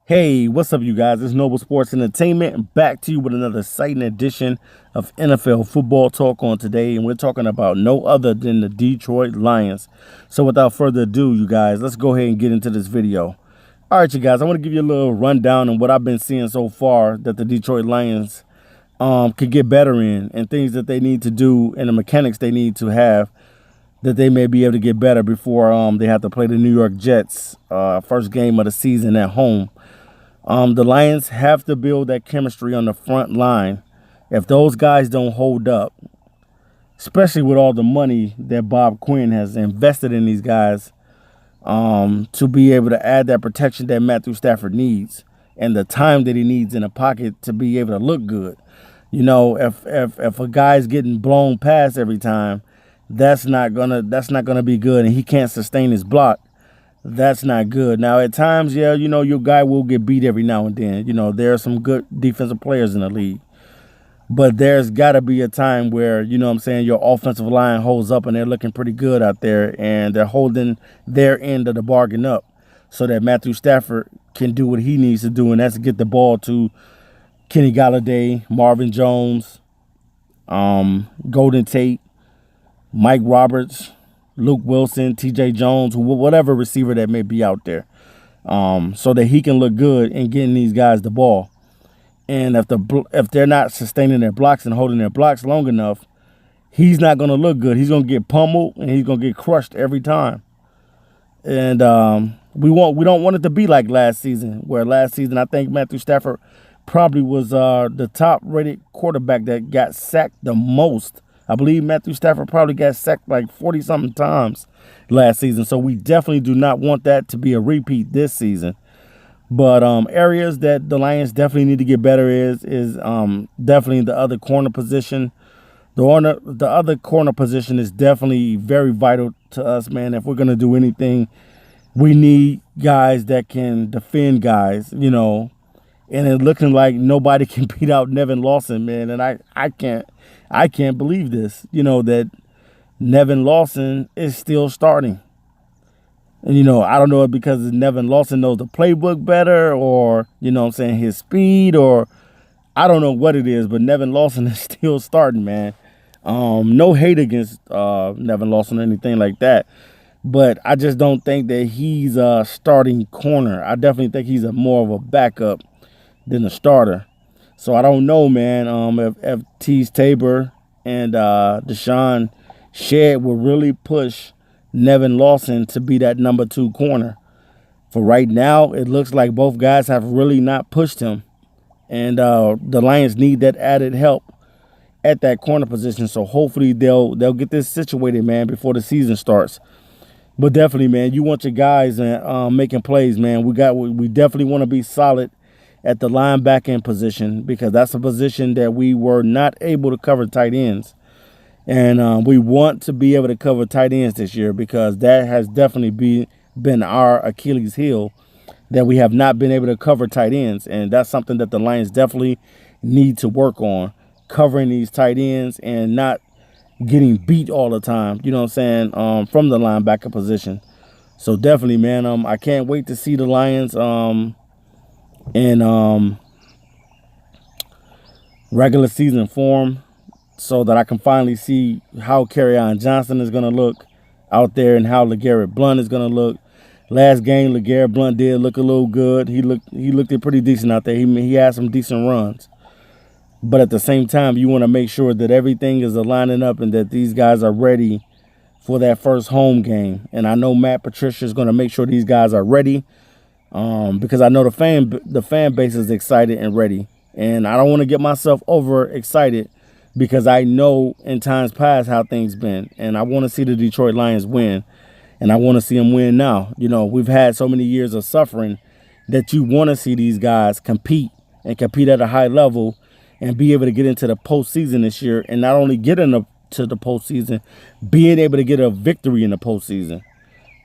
Hey, what's up, you guys? It's Noble Sports Entertainment, back to you with another exciting edition of NFL football talk on today, and we're talking about no other than the Detroit Lions. So without further ado, you guys, let's go ahead and get into this video. All right, you guys, I want to give you a little rundown on what I've been seeing so far that the Detroit Lions could get better in, and things that they need to do and the mechanics they need to have that they may be able to get better before they have to play the New York Jets first game of the season at home. The Lions have to build that chemistry on the front line. If those guys don't hold up, especially with all the money that Bob Quinn has invested in these guys, to be able to add that protection that Matthew Stafford needs and the time that he needs in the pocket to be able to look good. You know, if a guy's getting blown past every time, that's not gonna be good, and he can't sustain his block. That's not good. Now, at times, yeah, you know, your guy will get beat every now and then. You know, there are some good defensive players in the league. But there's got to be a time where, you know what I'm saying, your offensive line holds up and they're looking pretty good out there, and they're holding their end of the bargain up so that Matthew Stafford can do what he needs to do, and that's get the ball to Kenny Golladay, Marvin Jones, Golden Tate, Mike Roberts, Luke Wilson, TJ Jones, whatever receiver that may be out there, so that he can look good in getting these guys the ball. And if they're not sustaining their blocks and holding their blocks long enough, he's not going to look good. He's going to get pummeled and he's going to get crushed every time. And we don't want it to be like last season, where last season I think Matthew Stafford probably was the top-rated quarterback that got sacked the most. I believe Matthew Stafford probably got sacked like 40-something times last season. So we definitely do not want that to be a repeat this season. But areas that the Lions definitely need to get better is definitely the other corner position. The other corner position is definitely very vital to us, man. If we're going to do anything, we need guys that can defend guys, you know. And it's looking like nobody can beat out Nevin Lawson, man. And I can't believe this, you know, that Nevin Lawson is still starting. And, you know, I don't know if because Nevin Lawson knows the playbook better, or, you know what I'm saying, his speed, or I don't know what it is, but Nevin Lawson is still starting, man. No hate against Nevin Lawson or anything like that, but I just don't think that he's a starting corner. I definitely think he's more of a backup than a starter. So I don't know, man, if Tease Tabor and Deshaun Shedd will really push Nevin Lawson to be that number 2 corner. For right now, it looks like both guys have really not pushed him. And the Lions need that added help at that corner position. So hopefully they'll get this situated, man, before the season starts. But definitely, man, you want your guys making plays, man. We definitely want to be solid at the linebacking position, because that's a position that we were not able to cover tight ends. And we want to be able to cover tight ends this year, because that has definitely been our Achilles heel, that we have not been able to cover tight ends. And that's something that the Lions definitely need to work on, covering these tight ends and not getting beat all the time, you know what I'm saying, from the linebacker position. So definitely, man, I can't wait to see the Lions in regular season form, so that I can finally see how Kerryon Johnson is going to look out there and how LeGarrette Blount is going to look. Last game, LeGarrette Blount did look a little good. He looked pretty decent out there. He had some decent runs. But at the same time, you want to make sure that everything is aligning up and that these guys are ready for that first home game. And I know Matt Patricia is going to make sure these guys are ready, because I know the fan base is excited and ready. And I don't want to get myself overexcited, because I know in times past how things been. And I want to see the Detroit Lions win. And I want to see them win now. You know, we've had so many years of suffering that you want to see these guys compete at a high level and be able to get into the postseason this year. And not only get into the postseason, being able to get a victory in the postseason.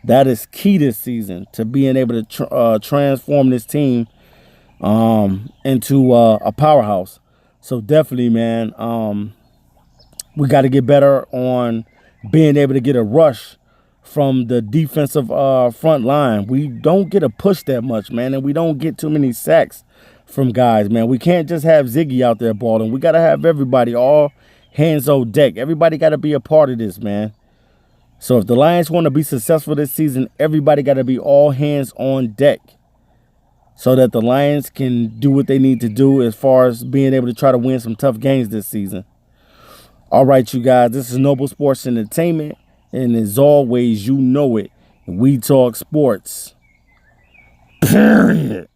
That is key this season, to being able to transform this team into a powerhouse. So definitely, man, we got to get better on being able to get a rush from the defensive front line. We don't get a push that much, man, and we don't get too many sacks from guys, man. We can't just have Ziggy out there balling. We got to have everybody, all hands on deck. Everybody got to be a part of this, man. So if the Lions want to be successful this season, everybody got to be all hands on deck so that the Lions can do what they need to do as far as being able to try to win some tough games this season. All right, you guys, this is Noble Sports Entertainment, and as always, you know it, we talk sports. Period.